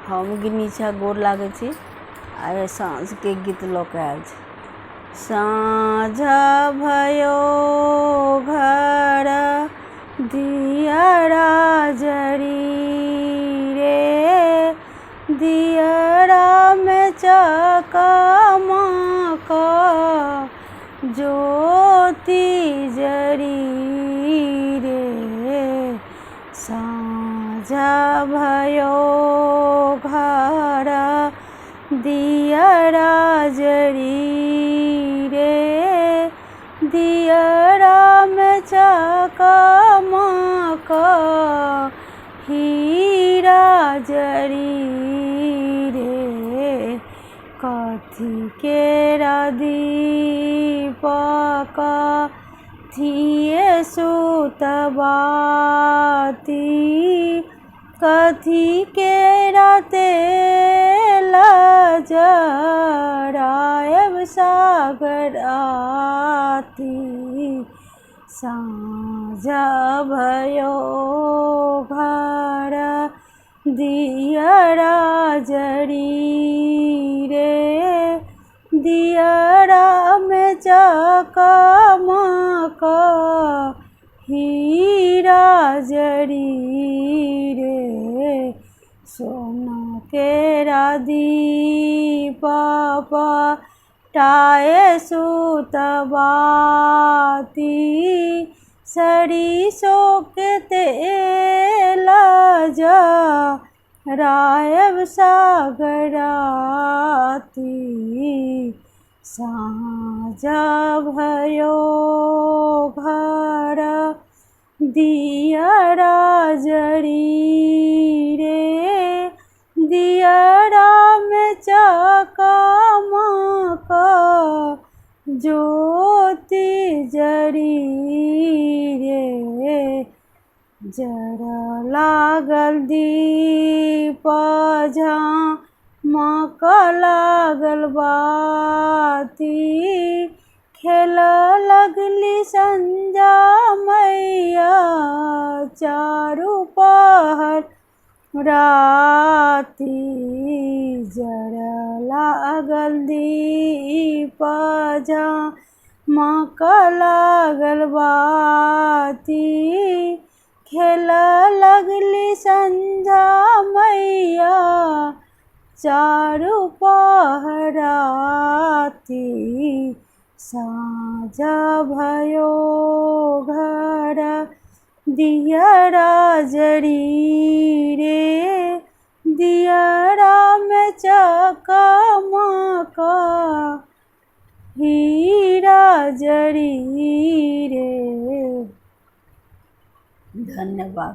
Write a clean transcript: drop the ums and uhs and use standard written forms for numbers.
हम गिनीछा गोर लागै छी। आइ साँझके गीत लऽ कऽ आयल छी। साँझ भयो घर दियरा जरी रे, दियरामे चकमक ज्योति जरी रे। साँझ भयो घर दियरा जरी रे, दियरामे चकमक हीरा जरी रे। कथी केरा दीपक थिए सुतबाती, कथी केरा तेल जरायब सागराती। साँझ भयो घर दियरा जरी रे, दियरामे चकमक हीरा जरी रे। सोना केरा दीप पटाए सुतबाती, सरिसों के तेल जरायब सागराती। साँझ भयो घर दियरा जरी रे, दियरामे चकमक ज्योति जरी रे। जरा लागल दीप झमक लागल बाती, खेल लगली संझा मैया चारू पहर राती। जरा लागल दीप झमक लागल बाती, खेल लगली संझा मैया चारू पहर राती। साँझ भयो घर दियरा जरी रे, दियरामे चकमक हीरा जरी रे। धन्यवाद।